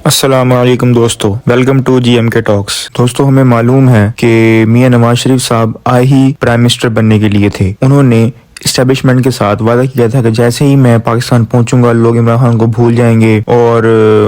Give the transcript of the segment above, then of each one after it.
السلام علیکم دوستو، ویلکم ٹو جی ایم کے ٹاکس۔ دوستو، ہمیں معلوم ہے کہ میاں نواز شریف صاحب آئے ہی پرائم منسٹر بننے کے لیے تھے۔ انہوں نے اسٹیبلشمنٹ کے ساتھ وعدہ کیا تھا کہ جیسے ہی میں پاکستان پہنچوں گا لوگ عمران خان کو بھول جائیں گے اور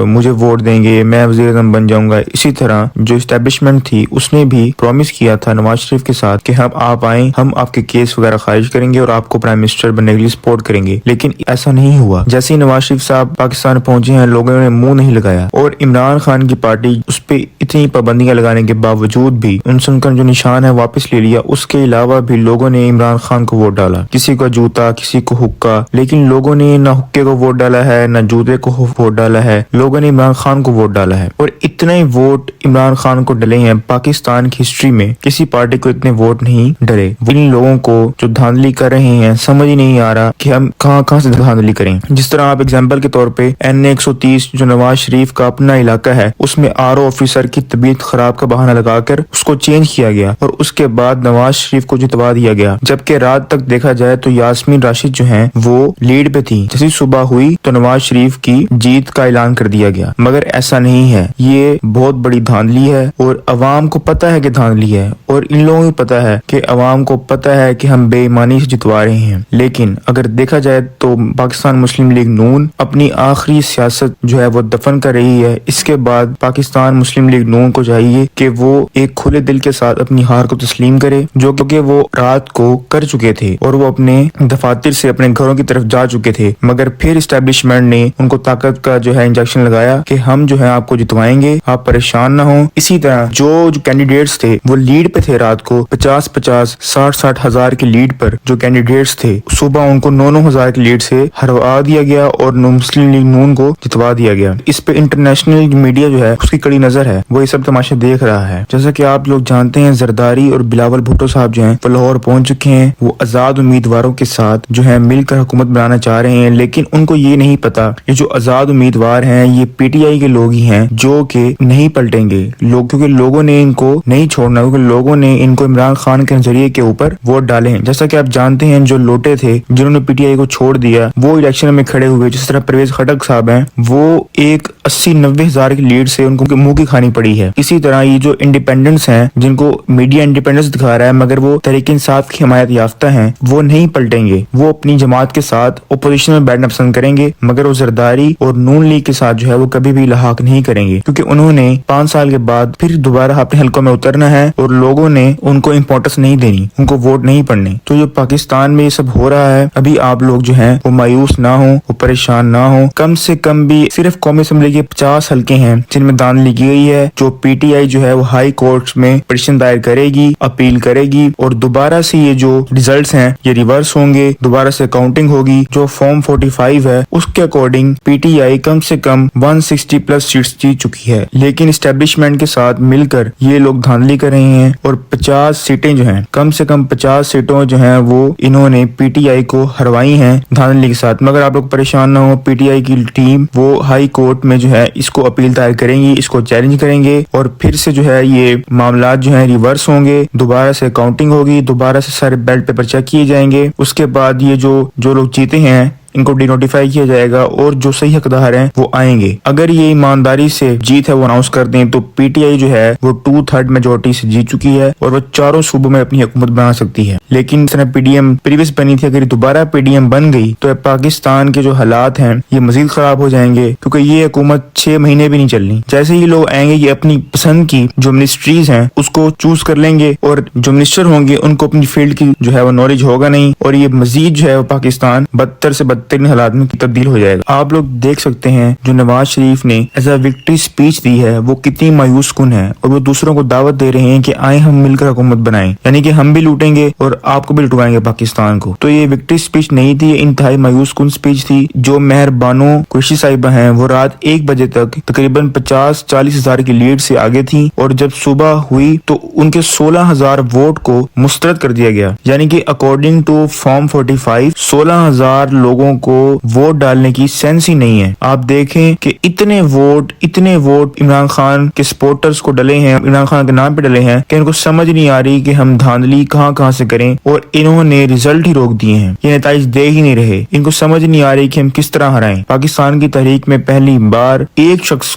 مجھے ووٹ دیں گے، میں وزیر اعظم بن جاؤں گا۔ اسی طرح جو اسٹیبلشمنٹ تھی اس نے بھی پرومس کیا تھا نواز شریف کے ساتھ کہ آپ آئیں، ہم آپ کے کیس وغیرہ خارج کریں گے اور آپ کو پرائم منسٹر بننے کے لیے سپورٹ کریں گے، لیکن ایسا نہیں ہوا۔ جیسے ہی نواز شریف صاحب پاکستان پہنچے ہیں لوگوں نے منہ نہیں لگایا، اور عمران خان کی پارٹی اس پہ اتنی پابندیاں لگانے کے باوجود بھی ان کا جو نشان ہے واپس لے لیا۔ اس کے علاوہ بھی لوگوں نے عمران خان کو ووٹ ڈالا، کسی کو جوتا کسی کو حکا، لیکن لوگوں نے نہ حکے کو ووٹ ڈالا ہے نہ جوتے کو ووٹ ڈالا ہے، لوگوں نے عمران خان کو ووٹ ڈالا ہے۔ اور اتنے ووٹ عمران خان کو ڈلے ہیں، پاکستان کی ہسٹری میں کسی پارٹی کو اتنے ووٹ نہیں ڈلے۔ ان لوگوں کو جو دھاندلی کر رہے ہیں سمجھ ہی نہیں آ رہا کہ ہم کہاں سے دھاندلی کریں۔ جس طرح آپ ایگزامپل کے طور پہ NA130 جو نواز شریف کا اپنا علاقہ ہے، اس میں RO آفیسر کی طبیعت خراب کا بہانہ لگا کر اس کو چینج کیا گیا اور اس کے بعد نواز شریف کو جتوا دیا گیا، جبکہ رات تک دیکھا جائے تو یاسمین راشد جو ہیں وہ لیڈ پہ تھی۔ جیسی صبح ہوئی تو نواز شریف کی جیت کا اعلان کر دیا گیا، مگر ایسا نہیں ہے۔ یہ بہت بڑی دھاندلی ہے اور عوام کو پتہ ہے کہ دھاندلی ہے، اور ان لوگوں کو پتہ ہے کہ عوام کو پتہ ہے کہ ہم بے ایمانی سے جتوا رہے ہیں۔ لیکن اگر دیکھا جائے تو پاکستان مسلم لیگ نون اپنی آخری سیاست جو ہے وہ دفن کر رہی ہے۔ اس کے بعد پاکستان مسلم لیگ نون کو چاہیے کہ وہ ایک کھلے دل کے ساتھ اپنی ہار کو تسلیم کرے، جو کہ وہ رات کو کر چکے تھے اور وہ اپنے دفاتر سے اپنے گھروں کی طرف جا چکے تھے، مگر پھر اسٹیبلشمنٹ نے ان کو طاقت کا جو ہے انجیکشن لگایا کہ ہم جو ہے آپ کو جتوائیں گے، آپ پریشان نہ ہوں۔ اسی طرح جو کینڈیڈیٹس تھے وہ لیڈ پہ تھے، رات کو 50 60 ہزار کی لیڈ پر جو کینڈیڈیٹس تھے، صبح ان کو 9 ہزار کی لیڈ سے ہروا دیا گیا اور مسلم لیگ نون کو جتوا دیا گیا۔ اس پہ انٹرنیشنل میڈیا جو ہے اس کی کڑی نظر ہے، وہ یہ سب تماشا دیکھ رہا ہے۔ جیسا کہ آپ لوگ جانتے ہیں زرداری اور بلاول بھٹو صاحب جو ہیں وہ لاہور پہنچ چکے ہیں، وہ آزاد امیدواروں کے ساتھ جو ہے مل کر حکومت بنانا چاہ رہے ہیں، لیکن ان کو یہ نہیں پتا یہ جو آزاد امیدوار ہیں یہ PTI کے لوگ ہی ہیں جو کہ نہیں پلٹیں گے کیونکہ لوگوں نے ان کو نہیں چھوڑنا، کیونکہ لوگوں نے ان کو عمران خان کے نظریے کے اوپر ووٹ ڈالے ہیں۔ جیسا کہ آپ جانتے ہیں جو لوٹے تھے جنہوں نے PTI کو چھوڑ دیا وہ الیکشن میں کھڑے ہوئے، جس طرح پرویز خٹک صاحب ہیں، وہ ایک 80-90 ہزار کی لیڈ سے ان کو منہ کی کھانی پڑی ہے۔ اسی طرح یہ جو انڈیپینڈنٹس ہیں جن کو میڈیا انڈیپینڈنس دکھا رہا ہے مگر وہ تحریک انصاف کی حمایت یافتہ ہیں، وہ نہیں پلٹیں گے، وہ اپنی جماعت کے ساتھ اپوزیشن میں بیٹھنا پسند کریں گے، مگر وہ زرداری اور نون لیگ کے ساتھ جو ہے وہ کبھی بھی لحاق نہیں کریں گے، کیونکہ انہوں نے 5 سال کے بعد پھر دوبارہ اپنے حلقوں میں اترنا ہے اور لوگوں نے ان کو امپورٹنس نہیں دینی، ان کو ووٹ نہیں پڑنے۔ تو جو پاکستان میں یہ سب ہو رہا ہے، ابھی آپ لوگ جو ہیں وہ مایوس نہ ہوں، وہ پریشان نہ ہوں۔ کم سے کم بھی صرف قومی اسمبلی کے 50 حلقے ہیں جن میں دھاندلی کی گئی ہے، جو PTI جو ہے وہ ہائی کورٹ میں پٹیشن دائر کرے گی، اپیل کرے گی، اور دوبارہ سے یہ جو ریزلٹس ہیں یہ ریورس ہوں گے، دوبارہ سے کاؤنٹنگ ہوگی۔ جو فارم 45 ہے اس کے اکارڈنگ PTI کم سے کم 160+ سیٹس جیت چکی ہے، لیکن اسٹیبلشمنٹ کے ساتھ مل کر یہ لوگ دھاندلی کر رہے ہیں اور 50 سیٹیں جو ہیں، کم سے کم 50 سیٹوں جو ہیں وہ انہوں نے PTI کو ہروائی ہیں دھاندلی کے ساتھ۔ مگر آپ لوگ پریشان نہ ہو، PTI کی ٹیم وہ ہائی کورٹ میں جو ہے اس کو اپیل دائر کریں گی، اس کو چیلنج کریں گے اور پھر سے جو ہے یہ معاملات جو ہیں ریورس ہوں گے، دوبارہ سے کاؤنٹنگ ہوگی، دوبارہ سے سارے بیلٹ پیپر چیک کیے جائیں گے۔ اس کے بعد یہ جو لوگ جیتے ہیں ان کو ڈی نوٹیفائی کیا جائے گا اور جو صحیح حقدار ہیں وہ آئیں گے۔ اگر یہ ایمانداری سے جیت ہے وہ اناؤنس کر دیں تو PTI جو ہے وہ 2/3 میجورٹی سے جیت چکی ہے اور وہ چاروں صوبوں میں اپنی حکومت بنا سکتی ہے۔ لیکن اس طرح PDM پریویس بنی تھی، اگر دوبارہ PDM بن گئی تو پاکستان کے جو حالات ہیں یہ مزید خراب ہو جائیں گے، کیونکہ یہ حکومت 6 مہینے بھی نہیں چلنی۔ جیسے ہی لوگ آئیں گے یہ اپنی پسند کی جو منسٹریز ہیں اس کو چوز کر لیں گے اور جو منسٹر ہوں گے ان کو اپنی فیلڈ کی جو ہے وہ نالج ہوگا نہیں، اور یہ مزید جو ہے وہ پاکستان بدتر سے بدترین حالات میں تبدیل ہو جائے گا۔ آپ لوگ دیکھ سکتے ہیں جو نواز شریف نے ایز اے وکٹری اسپیچ دی ہے وہ کتنی مایوس کن ہے، اور وہ دوسروں کو دعوت دے رہے ہیں کہ آئیں ہم مل کر حکومت بنائیں، یعنی کہ ہم بھی لوٹیں گے اور آپ کو بھی لٹوائیں گے پاکستان کو۔ تو یہ وکٹری اسپیچ نہیں تھی، یہ انتہائی مایوس کن اسپیچ تھی۔ جو مہر بانو قریشی صاحبہ ہیں وہ رات 1 بجے تک تقریباً 50-40 ہزار کی لیڈ سے آگے تھی، اور جب صبح ہوئی تو ان کے 16 ہزار ووٹ کو مسترد کر دیا گیا، یعنی کہ اکارڈنگ ٹو فارم 45 16 ہزار لوگوں کو ووٹ ڈالنے کی سینس ہی نہیں ہے. آپ دیکھیں کہ اتنے ووٹ عمران خان کے سپورٹرز کو ڈلے ہیں, عمران خان کے نام پہ ڈلے ہیں کہ ان کو سمجھ نہیں آ رہی کہ ہم دھاندلی کہاں سے کریں, اور انہوں نے رزلٹ ہی روک دیے ہیں. یہ نتائج دے ہی نہیں رہے. ان کو سمجھ نہیں آ رہی کہ ہم کس طرح ہرائیں. پاکستان کی تحریک میں پہلی بار ایک شخص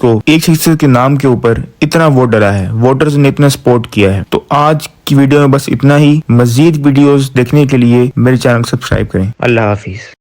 کے نام کے اوپر اتنا ووٹ ڈلا ہے, ووٹرز نے اتنا سپورٹ کیا ہے. تو آج کی ویڈیو میں بس اتنا ہی. مزید ویڈیوز دیکھنے کے لیے میرے چینل کو سبسکرائب کریں. اللہ حافظ.